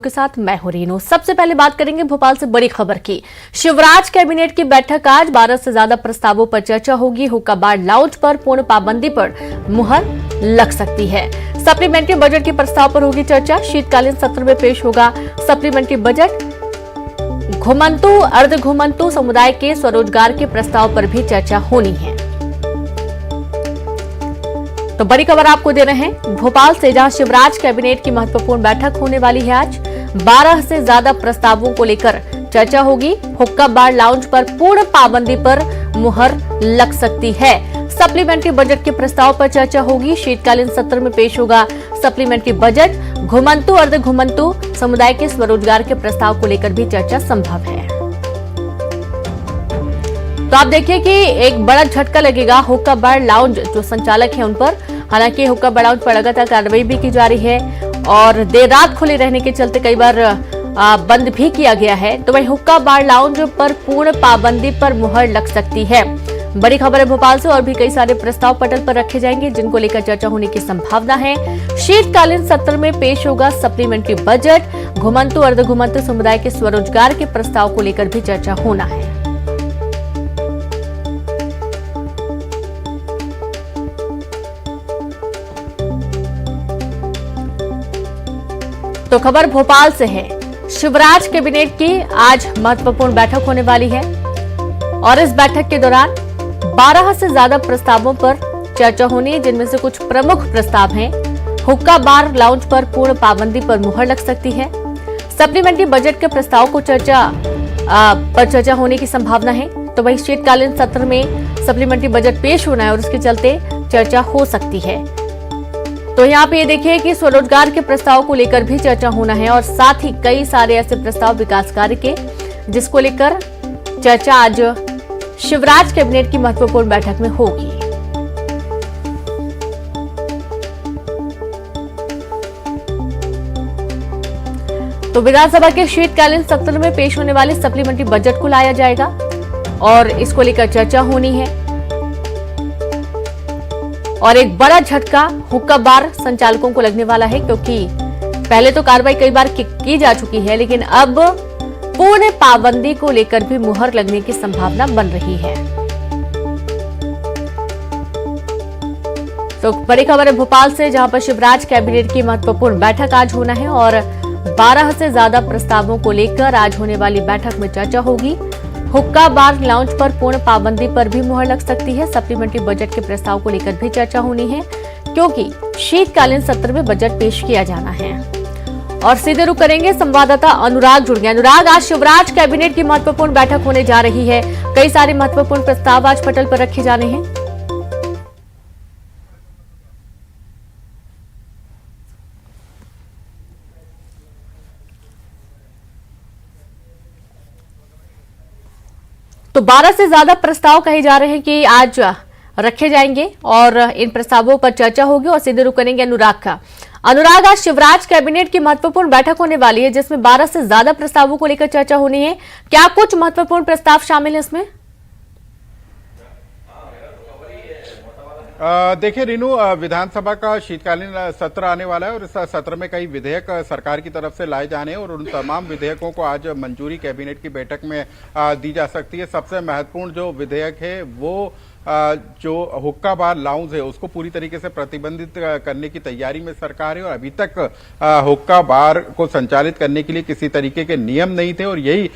के साथ मैं हूं रीनू। सबसे पहले बात करेंगे भोपाल से बड़ी खबर की। शिवराज कैबिनेट की बैठक आज 12 से ज्यादा प्रस्तावों पर चर्चा होगी। हुक्का बार लाउंज पर पूर्ण पाबंदी पर मुहर लग सकती है। सप्लीमेंट्री बजट के प्रस्ताव पर होगी चर्चा। शीतकालीन सत्र में पेश होगा सप्लीमेंट्री बजट। घुमंतु अर्ध घुमंतु समुदाय के स्वरोजगार के प्रस्ताव पर भी चर्चा होनी है। तो बड़ी खबर आपको दे रहे हैं भोपाल से, जहां शिवराज कैबिनेट की महत्वपूर्ण बैठक होने वाली है। आज 12 से ज्यादा प्रस्तावों को लेकर चर्चा होगी। हुक्का बार लाउंज पर पूर्ण पाबंदी पर मुहर लग सकती है। सप्लीमेंट्री बजट के प्रस्ताव पर चर्चा होगी। शीतकालीन सत्र में पेश होगा सप्लीमेंट्री बजट। घुमंतु अर्ध घुमंतु समुदाय के स्वरोजगार के प्रस्ताव को लेकर भी चर्चा संभव है। तो आप देखिए कि एक बड़ा झटका लगेगा हुक्का बार लाउंज जो संचालक है उन पर। हालांकि हुक्का बार लाउंज पर लगातार कार्रवाई भी की जा रही है और देर रात खुले रहने के चलते कई बार बंद भी किया गया है। तो वही हुक्का बार लाउंज पर पूर्ण पाबंदी पर मुहर लग सकती है। बड़ी खबर है भोपाल से, और भी कई सारे प्रस्ताव पटल पर रखे जाएंगे जिनको लेकर चर्चा होने की संभावना है। शीतकालीन सत्र में पेश होगा सप्लीमेंट्री बजट। घुमंतु अर्ध घुमंतु समुदाय के स्वरोजगार के प्रस्ताव को लेकर भी चर्चा होना है। तो खबर भोपाल से है। शिवराज कैबिनेट की आज महत्वपूर्ण बैठक होने वाली है और इस बैठक के दौरान 12 से ज्यादा प्रस्तावों पर चर्चा होनी है, जिनमें से कुछ प्रमुख प्रस्ताव हैं। हुक्का बार लाउंज पर पूर्ण पाबंदी पर मुहर लग सकती है। सप्लीमेंट्री बजट के प्रस्ताव को चर्चा होने की संभावना है। तो वही शीतकालीन सत्र में सप्लीमेंट्री बजट पेश होना है और उसके चलते चर्चा हो सकती है। तो यहाँ पे ये देखिए कि स्वरोजगार के प्रस्ताव को लेकर भी चर्चा होना है और साथ ही कई सारे ऐसे प्रस्ताव विकास कार्य के जिसको लेकर चर्चा आज शिवराज कैबिनेट की महत्वपूर्ण बैठक में होगी। तो विधानसभा के शीतकालीन सत्र में पेश होने वाले सप्लीमेंट्री बजट को लाया जाएगा और इसको लेकर चर्चा होनी है। और एक बड़ा झटका हुक्का बार संचालकों को लगने वाला है, क्योंकि पहले तो कार्रवाई कई बार की जा चुकी है, लेकिन अब पूर्ण पाबंदी को लेकर भी मुहर लगने की संभावना बन रही है। तो बड़ी खबर है भोपाल से, जहां पर शिवराज कैबिनेट की महत्वपूर्ण बैठक आज होना है और 12 से ज्यादा प्रस्तावों को लेकर आज होने वाली बैठक में चर्चा होगी। हुक्का बार लाउंज पर पूर्ण पाबंदी पर भी मुहर लग सकती है। सप्लीमेंट्री बजट के प्रस्ताव को लेकर भी चर्चा होनी है, क्योंकि शीतकालीन सत्र में बजट पेश किया जाना है। और सीधे रुख करेंगे, संवाददाता अनुराग जुड़ गए। अनुराग, आज शिवराज कैबिनेट की महत्वपूर्ण बैठक होने जा रही है। कई सारे महत्वपूर्ण प्रस्ताव आज पटल पर रखे जाने हैं। तो 12 से ज्यादा प्रस्ताव कहे जा रहे हैं कि आज रखे जाएंगे और इन प्रस्तावों पर चर्चा होगी। और सीधे रुख करेंगे अनुराग का। अनुराग, आज शिवराज कैबिनेट की महत्वपूर्ण बैठक होने वाली है जिसमें 12 से ज्यादा प्रस्तावों को लेकर चर्चा होनी है। क्या कुछ महत्वपूर्ण प्रस्ताव शामिल है इसमें? देखिए रीनू, विधानसभा का शीतकालीन सत्र आने वाला है और इस सत्र में कई विधेयक सरकार की तरफ से लाए जाने हैं और उन तमाम विधेयकों को आज मंजूरी कैबिनेट की बैठक में दी जा सकती है। सबसे महत्वपूर्ण जो विधेयक है वो जो हुक्का बार लाउंज है उसको पूरी तरीके से प्रतिबंधित करने की तैयारी में सरकार है और अभी तक हुक्का बार को संचालित करने के लिए किसी तरीके के नियम नहीं थे और यही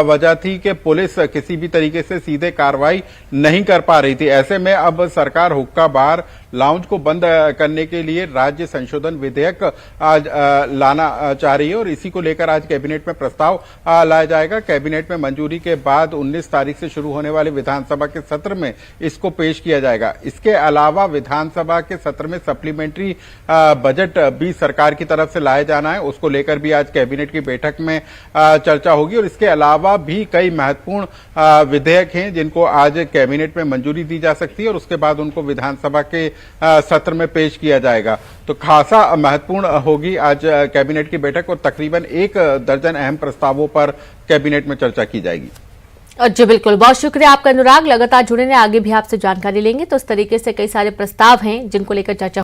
वजह थी कि पुलिस किसी भी तरीके से सीधे कार्रवाई नहीं कर पा रही थी। ऐसे में अब सरकार हुक्का बार लाउंज को बंद करने के लिए राज्य संशोधन विधेयक आज लाना चाह रही है और इसी को लेकर आज कैबिनेट में प्रस्ताव लाया जाएगा। कैबिनेट में मंजूरी के बाद 19 तारीख से शुरू होने वाले विधानसभा के सत्र में इसको पेश किया जाएगा। इसके अलावा विधानसभा के सत्र में सप्लीमेंट्री बजट भी सरकार की तरफ से लाया जाना है, उसको लेकर भी आज कैबिनेट की बैठक में चर्चा होगी। और इसके अलावा भी कई महत्वपूर्ण विधेयक हैं जिनको आज कैबिनेट में मंजूरी दी जा सकती है और उसके बाद उनको विधानसभा के सत्र में पेश किया जाएगा। तो खासा महत्वपूर्ण होगी आज कैबिनेट की बैठक और तकरीबन 1 दर्जन अहम प्रस्तावों पर कैबिनेट में चर्चा की जाएगी। जी बिल्कुल, बहुत शुक्रिया आपका अनुराग। लगातार जुड़े रहे, आगे भी आपसे जानकारी लेंगे। तो इस तरीके से कई सारे प्रस्ताव हैं जिनको लेकर चर्चा